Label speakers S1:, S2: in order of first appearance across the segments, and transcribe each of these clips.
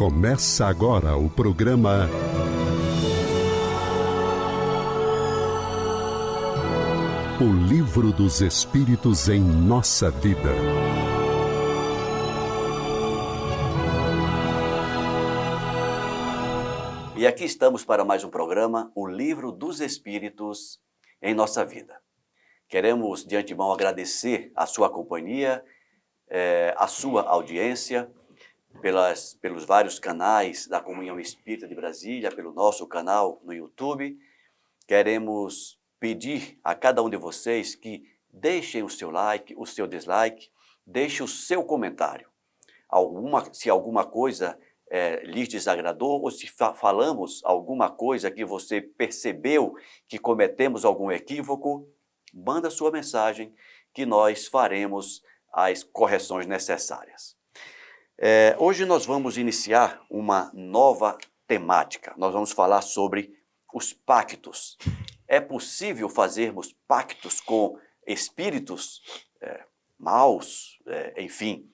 S1: Começa agora o programa O Livro dos Espíritos em Nossa Vida.
S2: E aqui estamos para mais um programa, O Livro dos Espíritos em Nossa Vida. Queremos de antemão agradecer a sua companhia, a sua audiência, pelos vários canais da Comunhão Espírita de Brasília, pelo nosso canal no YouTube. Queremos pedir a cada um de vocês que deixem o seu like, o seu dislike, deixe o seu comentário. Se alguma coisa lhes desagradou ou se falamos alguma coisa que você percebeu que cometemos algum equívoco, manda sua mensagem que nós faremos as correções necessárias. Hoje nós vamos iniciar uma nova temática. Nós vamos falar sobre os pactos. É possível fazermos pactos com espíritos maus, enfim.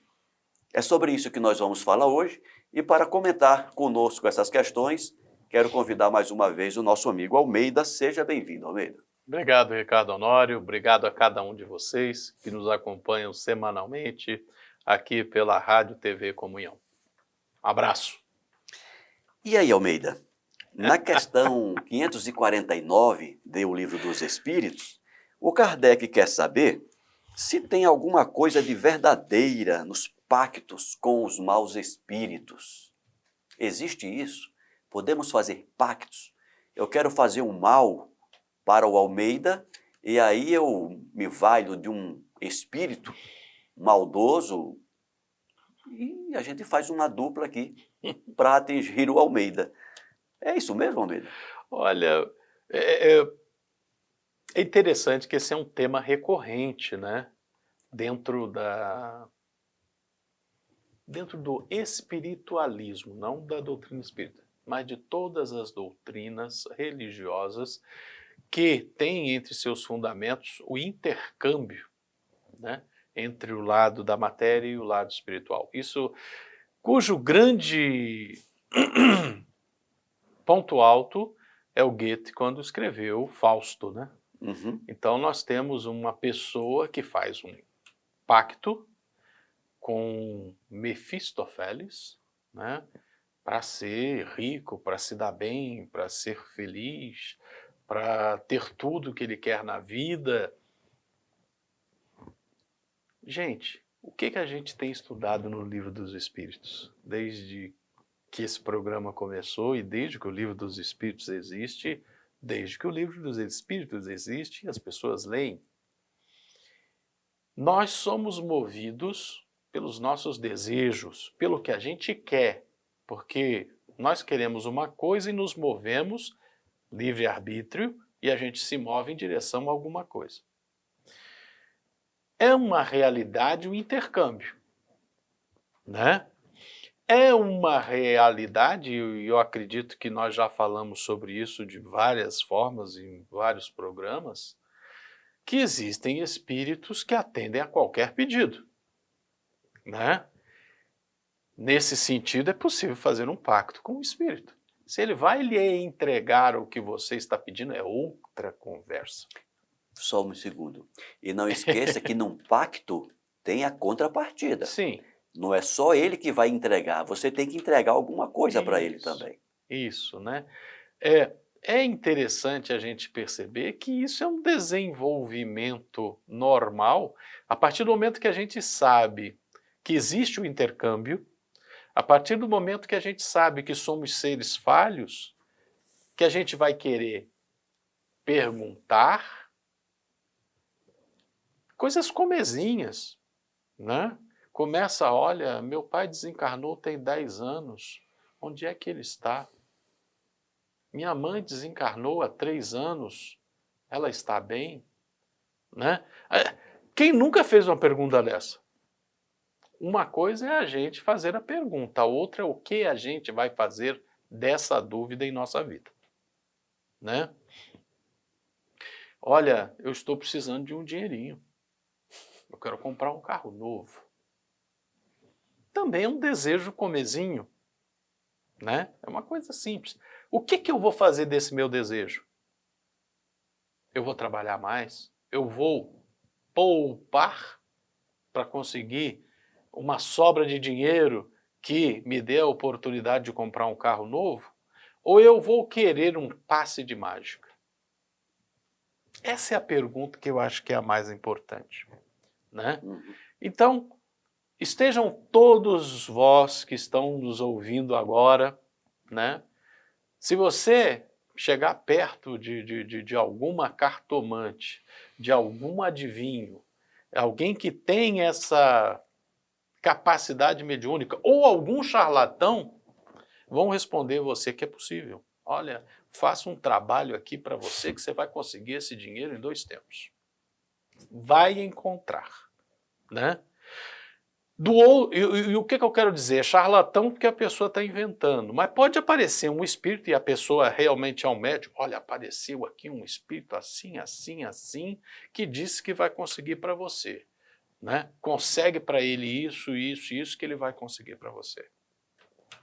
S2: É sobre isso que nós vamos falar hoje. E para comentar conosco essas questões, quero convidar mais uma vez o nosso amigo Almeida. Seja bem-vindo, Almeida.
S3: Obrigado, Ricardo Honório. Obrigado a cada um de vocês que nos acompanham semanalmente aqui pela Rádio TV Comunhão. Abraço.
S2: E aí, Almeida? Na questão 549 do Livro dos Espíritos, o Kardec quer saber se tem alguma coisa de verdadeira nos pactos com os maus espíritos. Existe isso? Podemos fazer pactos? Eu quero fazer um mal para o Almeida e aí eu me valho de um espírito maldoso e a gente faz uma dupla aqui para atingir o Almeida. É isso mesmo, Almeida?
S3: Olha, é interessante que esse é um tema recorrente, né? Dentro do espiritualismo, não da doutrina espírita, mas de todas as doutrinas religiosas que têm entre seus fundamentos o intercâmbio, né, entre o lado da matéria e o lado espiritual. Isso, cujo grande ponto alto é o Goethe quando escreveu Fausto, né?
S2: Uhum.
S3: Então nós temos uma pessoa que faz um pacto com Mefistófeles, né, para ser rico, para se dar bem, para ser feliz, para ter tudo que ele quer na vida. Gente, o que a gente tem estudado no Livro dos Espíritos? Desde que esse programa começou e desde que o Livro dos Espíritos existe, desde que o Livro dos Espíritos existe, as pessoas leem. Nós somos movidos pelos nossos desejos, pelo que a gente quer, porque nós queremos uma coisa e nos movemos, livre-arbítrio, e a gente se move em direção a alguma coisa. É uma realidade o intercâmbio, né? É uma realidade, e eu acredito que nós já falamos sobre isso de várias formas, em vários programas, que existem espíritos que atendem a qualquer pedido, né? Nesse sentido, é possível fazer um pacto com o espírito. Se ele vai lhe entregar o que você está pedindo, é outra conversa.
S2: Só um segundo. E não esqueça que num pacto tem a contrapartida.
S3: Sim.
S2: Não é só ele que vai entregar, você tem que entregar alguma coisa para ele também.
S3: Isso, né? É interessante a gente perceber que isso é um desenvolvimento normal a partir do momento que a gente sabe que existe o intercâmbio, a partir do momento que a gente sabe que somos seres falhos, que a gente vai querer perguntar coisas comezinhas, né? Começa, olha, meu pai desencarnou tem 10 anos, onde é que ele está? Minha mãe desencarnou há 3 anos, ela está bem? Né? Quem nunca fez uma pergunta dessa? Uma coisa é a gente fazer a pergunta, a outra é o que a gente vai fazer dessa dúvida em nossa vida. Né? Olha, eu estou precisando de um dinheirinho. Eu quero comprar um carro novo. Também é um desejo comezinho. né? É uma coisa simples. O que eu vou fazer desse meu desejo? Eu vou trabalhar mais? Eu vou poupar para conseguir uma sobra de dinheiro que me dê a oportunidade de comprar um carro novo? Ou eu vou querer um passe de mágica? Essa é a pergunta que eu acho que é a mais importante, né? Então, estejam todos vós que estão nos ouvindo agora, né? Se você chegar perto de alguma cartomante, de algum adivinho, alguém que tem essa capacidade mediúnica, ou algum charlatão, vão responder você que é possível. Olha, faça um trabalho aqui para você que você vai conseguir esse dinheiro em 2 tempos. Vai encontrar, né? E o que eu quero dizer? É charlatão porque a pessoa está inventando, mas pode aparecer um espírito e a pessoa realmente é um médium. Olha, apareceu aqui um espírito assim, assim, assim, que disse que vai conseguir para você, né? Consegue para ele isso, isso, isso que ele vai conseguir para você.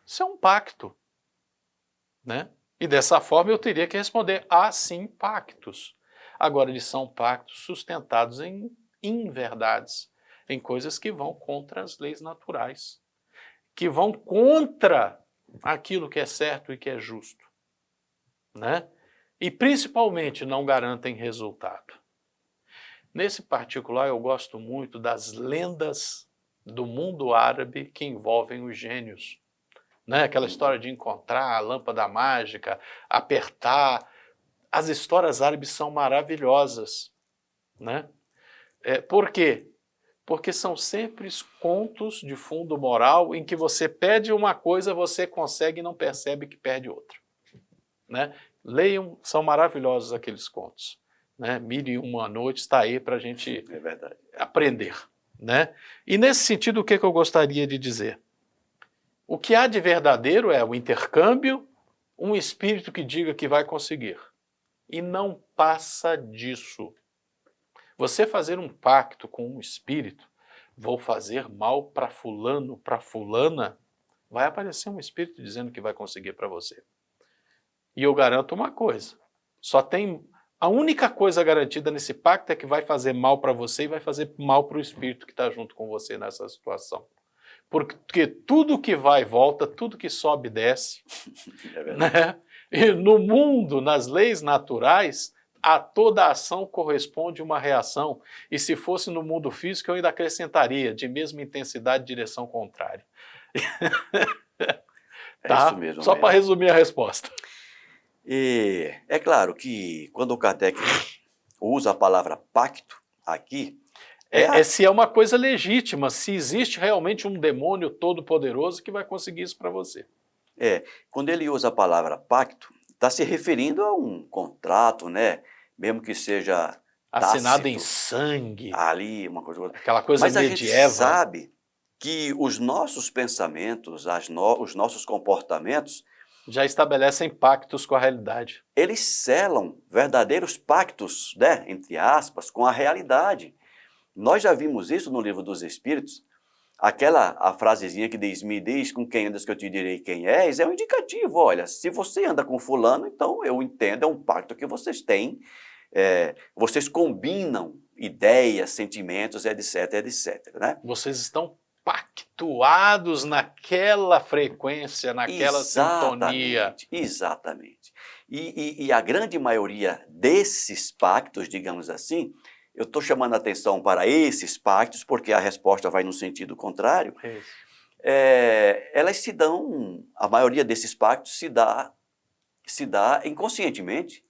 S3: Isso é um pacto, né? E dessa forma eu teria que responder, sim, pactos. Agora, eles são pactos sustentados em inverdades, em coisas que vão contra as leis naturais, que vão contra aquilo que é certo e que é justo, né? E principalmente não garantem resultado. Nesse particular eu gosto muito das lendas do mundo árabe que envolvem os gênios, né? Aquela história de encontrar a lâmpada mágica, apertar. As histórias árabes são maravilhosas, né? Por quê? Porque são sempre contos de fundo moral em que você pede uma coisa, você consegue e não percebe que perde outra, né? Leiam, são maravilhosos aqueles contos, né? 1001 Noite está aí para a gente aprender, né? E nesse sentido, o que eu gostaria de dizer? O que há de verdadeiro é o intercâmbio, um espírito que diga que vai conseguir. E não passa disso. Você fazer um pacto com um espírito, vou fazer mal para fulano, para fulana, vai aparecer um espírito dizendo que vai conseguir para você. E eu garanto uma coisa, a única coisa garantida nesse pacto é que vai fazer mal para você e vai fazer mal para o espírito que está junto com você nessa situação. Porque tudo que vai e volta, tudo que sobe e desce, né? E no mundo, nas leis naturais, a toda ação corresponde uma reação. E se fosse no mundo físico, eu ainda acrescentaria, de mesma intensidade, direção contrária. Tá?
S2: Isso mesmo.
S3: Só para resumir a resposta.
S2: E é claro que quando o Kardec usa a palavra pacto aqui,
S3: se é uma coisa legítima, se existe realmente um demônio todo-poderoso que vai conseguir isso para você.
S2: Quando ele usa a palavra pacto, está se referindo a um contrato, né? Mesmo que seja
S3: assinado
S2: tácito,
S3: em sangue.
S2: Ali, uma coisa.
S3: Aquela coisa medieval.
S2: Mas a gente sabe que os nossos pensamentos, os nossos comportamentos
S3: já estabelecem pactos com a realidade.
S2: Eles selam verdadeiros pactos, né? Entre aspas, com a realidade. Nós já vimos isso no Livro dos Espíritos. A frasezinha que diz, me diz com quem andas que eu te direi quem és, é um indicativo. Olha, se você anda com fulano, então eu entendo, é um pacto que vocês têm. Vocês combinam ideias, sentimentos, etc, etc. Né?
S3: Vocês estão pactuados naquela frequência, naquela sintonia.
S2: Exatamente. E a grande maioria desses pactos, digamos assim, eu estou chamando a atenção para esses pactos, porque a resposta vai no sentido contrário. Elas se dão, a maioria desses pactos se dá inconscientemente.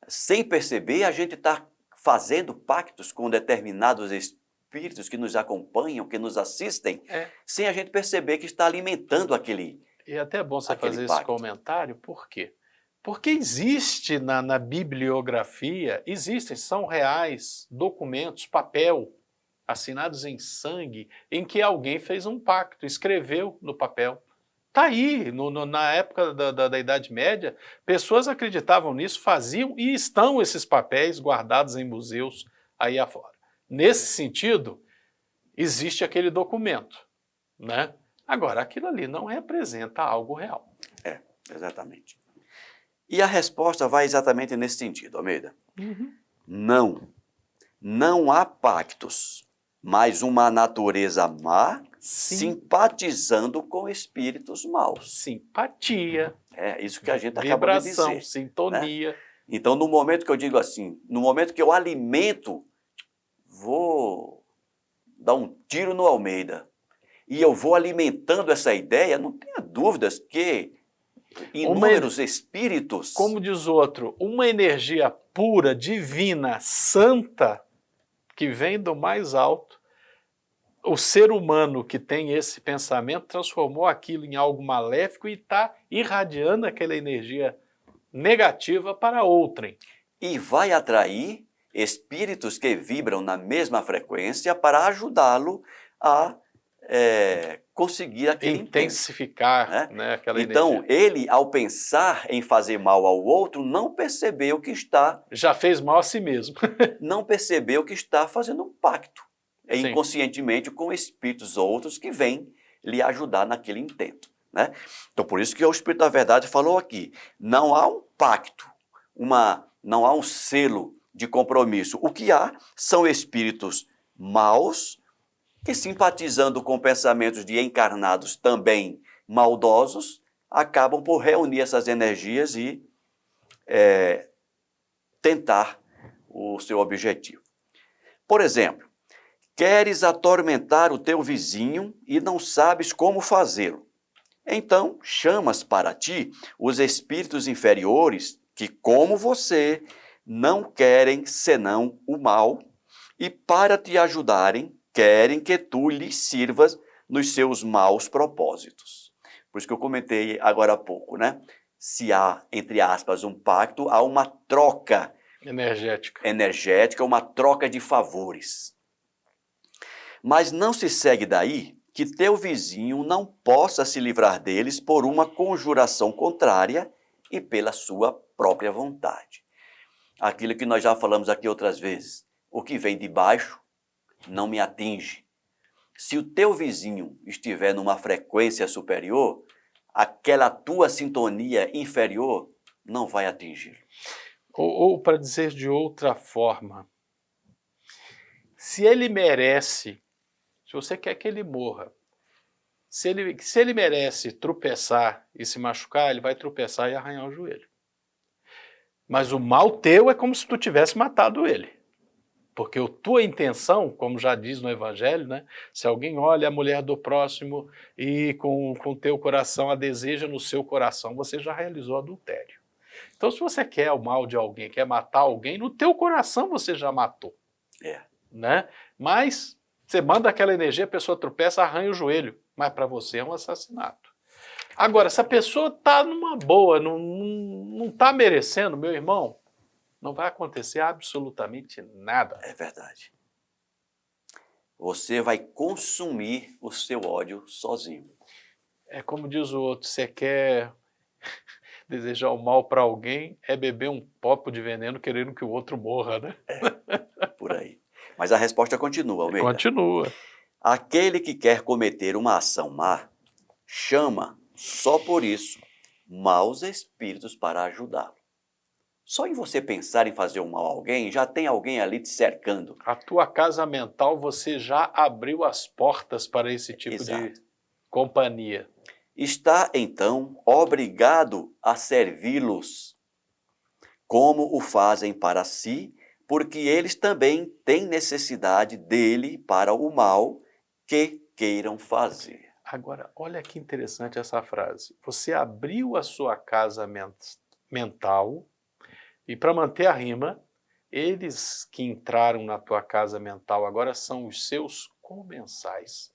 S2: Sem perceber, a gente está fazendo pactos com determinados espíritos que nos acompanham, que nos assistem, sem a gente perceber que está alimentando aquele.
S3: E é até bom você fazer esse comentário, por quê? Porque existe na bibliografia, são reais documentos, papel, assinados em sangue, em que alguém fez um pacto, escreveu no papel. Está aí, na época da Idade Média, pessoas acreditavam nisso, faziam e estão esses papéis guardados em museus aí afora. Nesse sentido, existe aquele documento, né? Agora, aquilo ali não representa algo real.
S2: Exatamente. E a resposta vai exatamente nesse sentido, Almeida. Não há pactos, mas uma natureza má simpatizando com espíritos maus.
S3: Simpatia,
S2: É isso que a gente acabou de
S3: vibração,
S2: dizer.
S3: sintonia.
S2: Então, no momento que eu digo assim, no momento que eu alimento, vou dar um tiro no Almeida, e eu vou alimentando essa ideia, não tenha dúvidas que inúmeros espíritos...
S3: Como diz o outro, uma energia pura, divina, santa, que vem do mais alto. O ser humano que tem esse pensamento transformou aquilo em algo maléfico e está irradiando aquela energia negativa para outrem.
S2: E vai atrair espíritos que vibram na mesma frequência para ajudá-lo a conseguir aquele
S3: intensificar,
S2: né?
S3: Aquela
S2: então,
S3: energia.
S2: ele, ao pensar em fazer mal ao outro, não percebeu que está...
S3: Já fez mal a si mesmo.
S2: não percebeu que está fazendo um pacto,
S3: Sim.
S2: inconscientemente, com espíritos outros que vêm lhe ajudar naquele intento. Né? Então, por isso que o Espírito da Verdade falou aqui, não há um pacto, não há um selo de compromisso. O que há são espíritos maus que, simpatizando com pensamentos de encarnados também maldosos, acabam por reunir essas energias e tentar o seu objetivo. Por exemplo, queres atormentar o teu vizinho e não sabes como fazê-lo. Então, chamas para ti os espíritos inferiores que, como você, não querem senão o mal e, para te ajudarem, querem que tu lhes sirvas nos seus maus propósitos. Por isso que eu comentei agora há pouco, né? Se há, entre aspas, um pacto, há uma troca energética, uma troca de favores. Mas não se segue daí que teu vizinho não possa se livrar deles por uma conjuração contrária e pela sua própria vontade. Aquilo que nós já falamos aqui outras vezes, o que vem de baixo não me atinge. Se o teu vizinho estiver numa frequência superior, aquela tua sintonia inferior não vai atingir.
S3: Ou para dizer de outra forma, se ele merece, se você quer que ele morra, se ele merece tropeçar e se machucar, ele vai tropeçar e arranhar o joelho. Mas o mal teu é como se tu tivesse matado ele. Porque a tua intenção, como já diz no Evangelho, né? Se alguém olha a mulher do próximo e com o teu coração a deseja no seu coração, você já realizou adultério. Então, se você quer o mal de alguém, quer matar alguém, no teu coração você já matou. Né? Mas você manda aquela energia, a pessoa tropeça, arranha o joelho. Mas para você é um assassinato. Agora, se a pessoa está numa boa, não está merecendo, meu irmão, não vai acontecer absolutamente nada.
S2: É verdade. Você vai consumir o seu ódio sozinho.
S3: É como diz o outro, você quer desejar o mal para alguém, é beber um copo de veneno querendo que o outro morra, né?
S2: Por aí. Mas a resposta continua, Almeida.
S3: Continua.
S2: Aquele que quer cometer uma ação má, chama, só por isso, maus espíritos para ajudá-lo. Só em você pensar em fazer um mal a alguém, já tem alguém ali te cercando.
S3: A tua casa mental, você já abriu as portas para esse tipo de companhia.
S2: Está, então, obrigado a servi-los, como o fazem para si, porque eles também têm necessidade dele para o mal que queiram fazer.
S3: Agora, olha que interessante essa frase. Você abriu a sua casa mental e, para manter a rima, eles que entraram na tua casa mental agora são os seus comensais.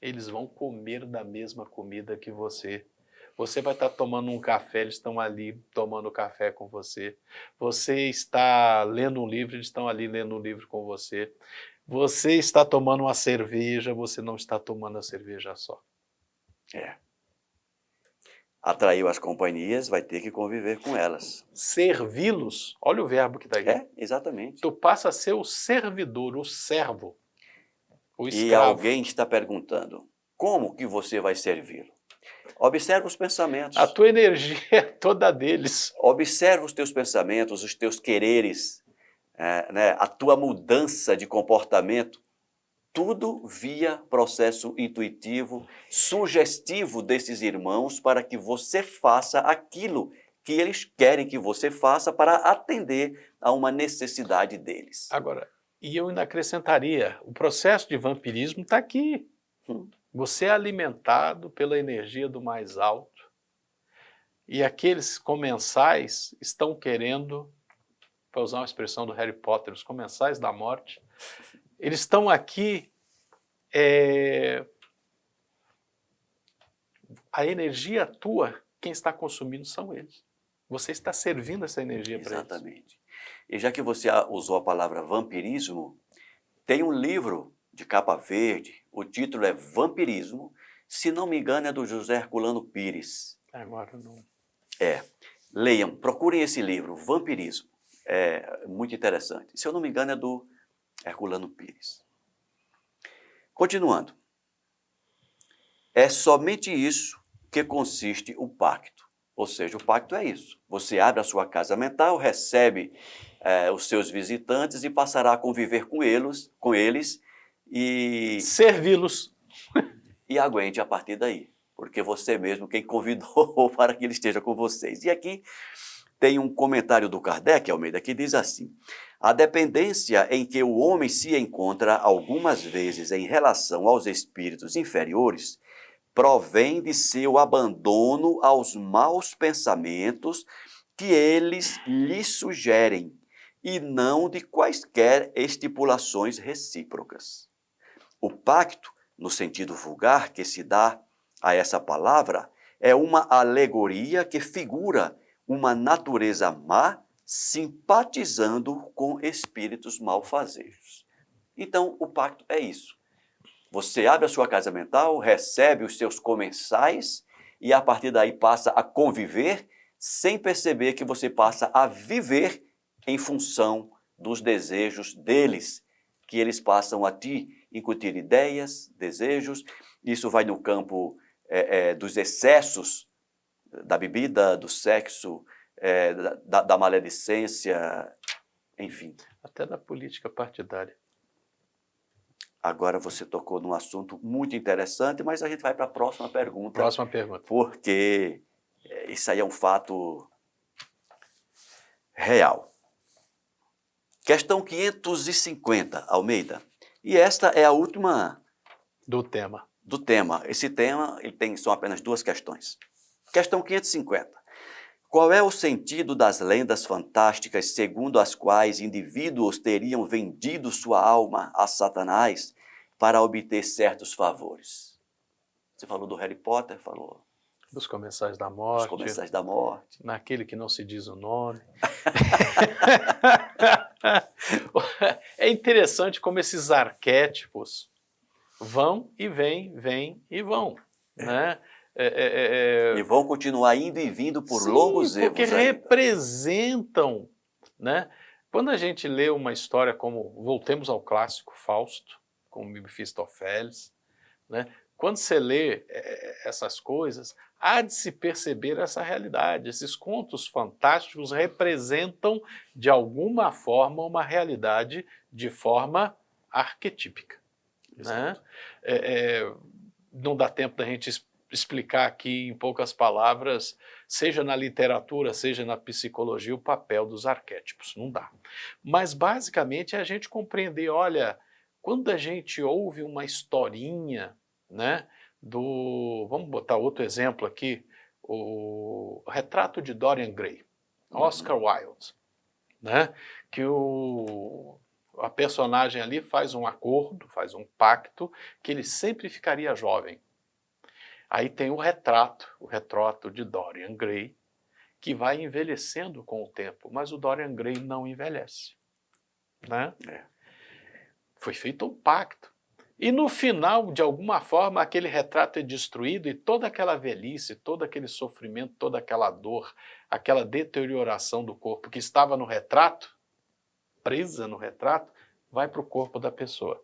S3: Eles vão comer da mesma comida que você. Você vai estar tomando um café, eles estão ali tomando café com você. Você está lendo um livro, eles estão ali lendo um livro com você. Você está tomando uma cerveja, você não está tomando a cerveja só.
S2: Atraiu as companhias, vai ter que conviver com elas.
S3: Servi-los, olha o verbo que está aqui.
S2: Exatamente.
S3: Tu passa a ser o servidor, o servo, o escravo.
S2: E alguém está perguntando, Como que você vai servi-lo? Observa os pensamentos.
S3: A tua energia é toda deles.
S2: Observa os teus pensamentos, os teus quereres, né, a tua mudança de comportamento, tudo via processo intuitivo, sugestivo desses irmãos para que você faça aquilo que eles querem que você faça para atender a uma necessidade deles.
S3: Agora, e eu ainda acrescentaria, o processo de vampirismo está aqui. Você é alimentado pela energia do mais alto e aqueles comensais estão querendo, para usar uma expressão do Harry Potter, os comensais da morte, eles estão aqui, a energia tua, quem está consumindo são eles. Você está servindo essa energia para eles.
S2: Exatamente. E já que você usou a palavra vampirismo, tem um livro de capa verde, o título é Vampirismo, se não me engano é do José Herculano Pires.
S3: Agora não.
S2: Leiam, procurem esse livro, Vampirismo, é muito interessante. Se eu não me engano é do Herculano Pires. Continuando, é somente isso que consiste o pacto. Ou seja, o pacto é isso. Você abre a sua casa mental, recebe os seus visitantes e passará a conviver com eles e
S3: servi-los.
S2: E aguente a partir daí, porque você mesmo quem convidou para que ele esteja com vocês. E aqui tem um comentário do Kardec, Almeida, que diz assim: a dependência em que o homem se encontra algumas vezes em relação aos espíritos inferiores provém de seu abandono aos maus pensamentos que eles lhe sugerem e não de quaisquer estipulações recíprocas. O pacto, no sentido vulgar que se dá a essa palavra, é uma alegoria que figura uma natureza má simpatizando com espíritos malfazejos. Então, o pacto é isso. Você abre a sua casa mental, recebe os seus comensais e a partir daí passa a conviver sem perceber que você passa a viver em função dos desejos deles, que eles passam a te incutir ideias, desejos. Isso vai no campo dos excessos, da bebida, do sexo, da maledicência, enfim.
S3: Até da política partidária.
S2: Agora você tocou num assunto muito interessante, mas a gente vai para a próxima pergunta.
S3: Próxima pergunta.
S2: Porque isso aí é um fato real. Questão 550, Almeida. E esta é a última
S3: do tema.
S2: Esse tema são apenas 2 questões. Questão 550. Qual é o sentido das lendas fantásticas segundo as quais indivíduos teriam vendido sua alma a Satanás para obter certos favores? Você falou do Harry Potter, falou
S3: dos comensais da morte.
S2: Dos comensais da morte.
S3: Naquele que não se diz o nome. É interessante como esses arquétipos vão e vêm e vão, né?
S2: E vão continuar indo e vindo por longos erros.
S3: Porque representam, né? Quando a gente lê uma história como, voltemos ao clássico Fausto, com Mefistófeles, né? Quando você lê essas coisas, há de se perceber essa realidade. Esses contos fantásticos representam, de alguma forma, uma realidade de forma arquetípica. Né? Não dá tempo da gente explicar aqui em poucas palavras, seja na literatura, seja na psicologia, o papel dos arquétipos. Não dá. Mas, basicamente, é a gente compreender, olha, quando a gente ouve uma historinha, né, vamos botar outro exemplo aqui, o Retrato de Dorian Gray, Oscar Wilde, né, que a personagem ali faz um acordo, faz um pacto, que ele sempre ficaria jovem. Aí tem o retrato de Dorian Gray, que vai envelhecendo com o tempo, mas o Dorian Gray não envelhece. Né? Foi feito um pacto. E no final, de alguma forma, aquele retrato é destruído e toda aquela velhice, todo aquele sofrimento, toda aquela dor, aquela deterioração do corpo que estava no retrato, presa no retrato, vai para o corpo da pessoa.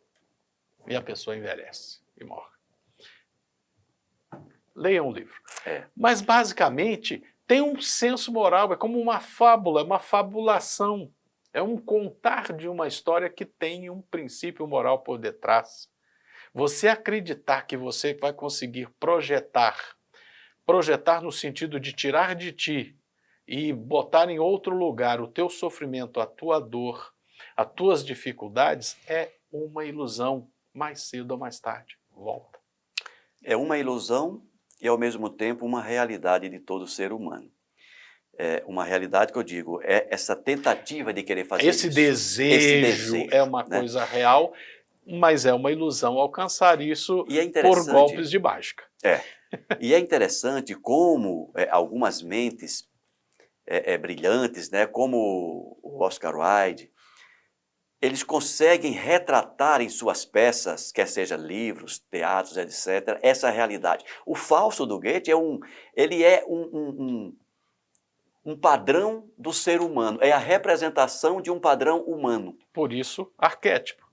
S3: E a pessoa envelhece e morre. Leiam o livro.
S2: É.
S3: Mas, basicamente, tem um senso moral, é como uma fábula, é uma fabulação. É um contar de uma história que tem um princípio moral por detrás. Você acreditar que você vai conseguir projetar no sentido de tirar de ti e botar em outro lugar o teu sofrimento, a tua dor, as tuas dificuldades, é uma ilusão. Mais cedo ou mais tarde, volta.
S2: É uma ilusão e, ao mesmo tempo, uma realidade de todo ser humano. É uma realidade que eu digo, é essa tentativa de querer fazer
S3: Esse
S2: isso.
S3: desejo é uma
S2: né?
S3: coisa real, mas é uma ilusão alcançar isso
S2: E é
S3: por
S2: interessante,
S3: golpes de mágica.
S2: e é interessante como algumas mentes brilhantes, né, como o Oscar Wilde, eles conseguem retratar em suas peças, quer seja livros, teatros, etc., essa realidade. O Fausto do Goethe ele é um padrão do ser humano, é a representação de um padrão humano,
S3: Por isso, arquétipo.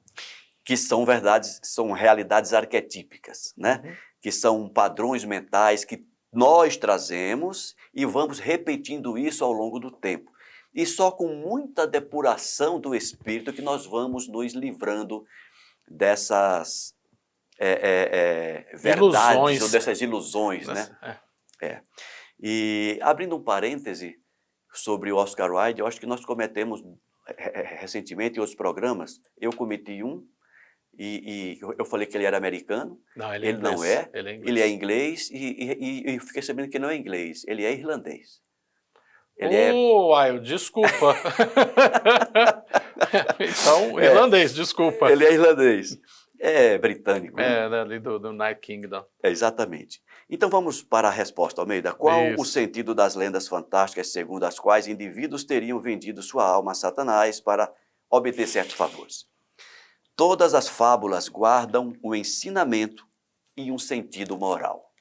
S2: que são verdades, são realidades arquetípicas, né?
S3: Uhum.
S2: Que são padrões mentais que nós trazemos e vamos repetindo isso ao longo do tempo. E só com muita depuração do espírito que nós vamos nos livrando dessas verdades
S3: Ilusões.
S2: ou dessas ilusões, né? E abrindo um parêntese sobre o Oscar Wilde, eu acho que nós cometemos recentemente em outros programas, eu cometi um, e eu falei que ele era americano,
S3: Não, ele é
S2: ele
S3: inglês.
S2: não é,
S3: Ele é inglês.
S2: ele é inglês e fiquei sabendo que não é inglês, ele é irlandês. Ele é
S3: Wilde, desculpa. Então, irlandês, desculpa.
S2: Ele é irlandês. É britânico, né?
S3: É, ali do United Kingdom.
S2: Exatamente. Então vamos para a resposta, Almeida. Qual o
S3: Isso.
S2: sentido das lendas fantásticas segundo as quais indivíduos teriam vendido sua alma a Satanás para obter certos favores? Todas as fábulas guardam um ensinamento e um sentido moral,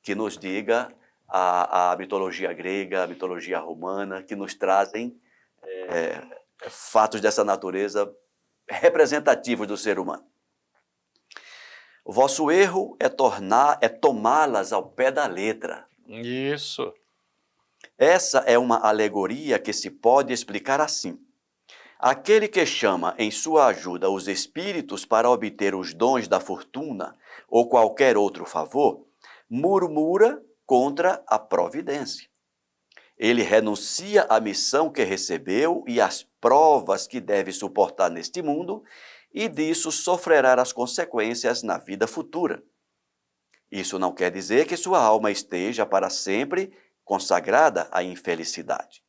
S2: que nos diga a mitologia grega, a mitologia romana, que nos trazem fatos dessa natureza representativos do ser humano. O vosso erro é tomá-las ao pé da letra.
S3: Isso.
S2: Essa é uma alegoria que se pode explicar assim. Aquele que chama em sua ajuda os espíritos para obter os dons da fortuna ou qualquer outro favor, murmura contra a providência. Ele renuncia à missão que recebeu e às provas que deve suportar neste mundo, e disso sofrerá as consequências na vida futura. Isso não quer dizer que sua alma esteja para sempre consagrada à infelicidade.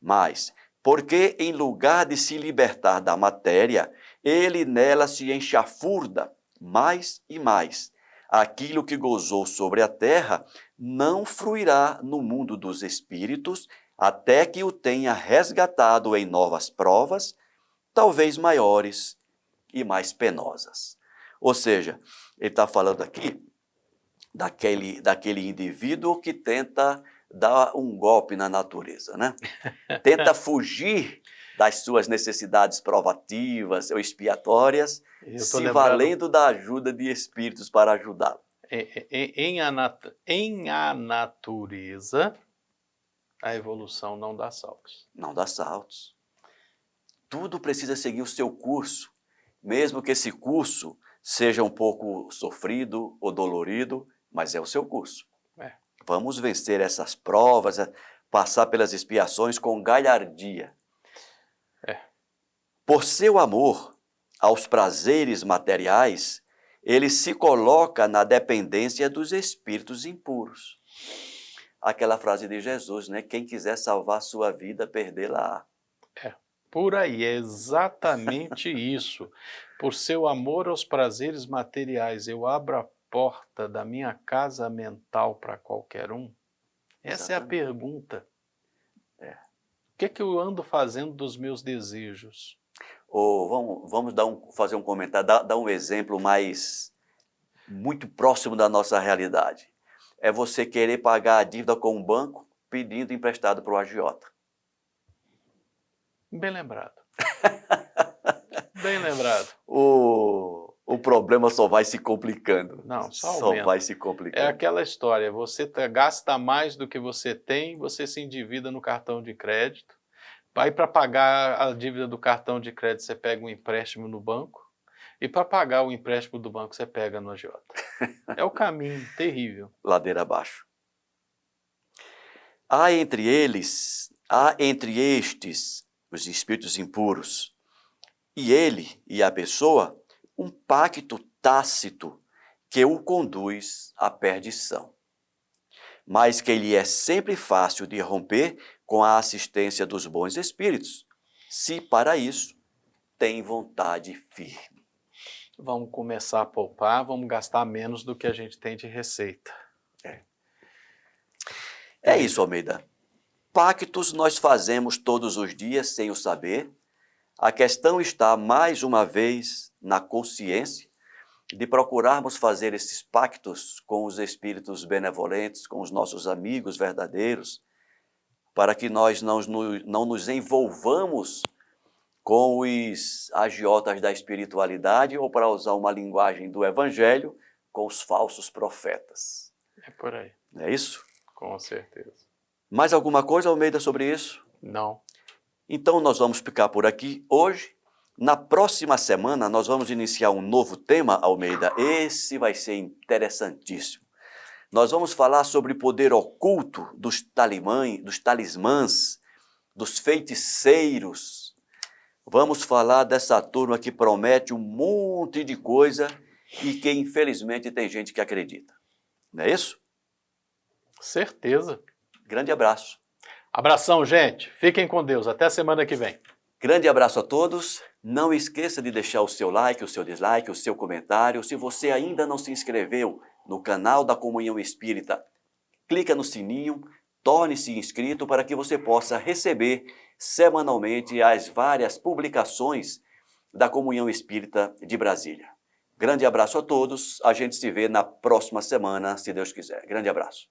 S2: Mas, porque em lugar de se libertar da matéria, ele nela se enxafurda mais e mais, aquilo que gozou sobre a terra não fruirá no mundo dos espíritos até que o tenha resgatado em novas provas, talvez maiores e mais penosas. Ou seja, ele está falando aqui daquele indivíduo que tenta dar um golpe na natureza, né? Tenta fugir das suas necessidades provativas ou expiatórias, se valendo da ajuda de espíritos para ajudá-lo.
S3: Em a natureza, a evolução não dá saltos.
S2: Não dá saltos. Tudo precisa seguir o seu curso, mesmo que esse curso seja um pouco sofrido ou dolorido, mas é o seu curso. Vamos vencer essas provas, passar pelas expiações com galhardia. Por seu amor aos prazeres materiais, ele se coloca na dependência dos espíritos impuros. Aquela frase de Jesus, né? Quem quiser salvar sua vida, perdê-la-á.
S3: Por aí, é exatamente isso. Por seu amor aos prazeres materiais, eu abro a porta da minha casa mental para qualquer um? Essa é a pergunta. O que eu ando fazendo dos meus desejos?
S2: Ou vamos fazer um comentário, dar um exemplo muito próximo da nossa realidade. É você querer pagar a dívida com um banco pedindo emprestado para o agiota.
S3: Bem lembrado. Bem lembrado.
S2: O o problema só vai se complicando.
S3: Não, só
S2: Só
S3: aumenta.
S2: vai se
S3: É
S2: complicando.
S3: aquela história, você gasta mais do que você tem, você se endivida no cartão de crédito, aí para pagar a dívida do cartão de crédito você pega um empréstimo no banco, e para pagar o empréstimo do banco você pega no agiota. É o caminho terrível.
S2: Ladeira abaixo. Há entre estes, os espíritos impuros, e ele e a pessoa, um pacto tácito que o conduz à perdição, mas que lhe é sempre fácil de romper com a assistência dos bons espíritos, se para isso tem vontade firme.
S3: Vamos começar a poupar, vamos gastar menos do que a gente tem de receita.
S2: É isso, Almeida. Pactos nós fazemos todos os dias sem o saber. A questão está, mais uma vez, na consciência de procurarmos fazer esses pactos com os espíritos benevolentes, com os nossos amigos verdadeiros, para que nós não nos envolvamos com os agiotas da espiritualidade, ou, para usar uma linguagem do Evangelho, com os falsos profetas.
S3: É por aí,
S2: Não é isso?
S3: com certeza.
S2: Mais alguma coisa, Almeida, sobre isso?
S3: Não.
S2: Então nós vamos ficar por aqui hoje. Na próxima semana nós vamos iniciar um novo tema, Almeida. Esse vai ser interessantíssimo. Nós vamos falar sobre o poder oculto dos talismãs, dos feiticeiros. Vamos falar dessa turma que promete um monte de coisa e que infelizmente tem gente que acredita. Não é isso?
S3: Certeza.
S2: Grande abraço.
S3: Abração, gente. Fiquem com Deus. Até a semana que vem.
S2: Grande abraço a todos. Não esqueça de deixar o seu like, o seu dislike, o seu comentário. Se você ainda não se inscreveu no canal da Comunhão Espírita, clica no sininho, torne-se inscrito para que você possa receber semanalmente as várias publicações da Comunhão Espírita de Brasília. Grande abraço a todos. A gente se vê na próxima semana, se Deus quiser. Grande abraço.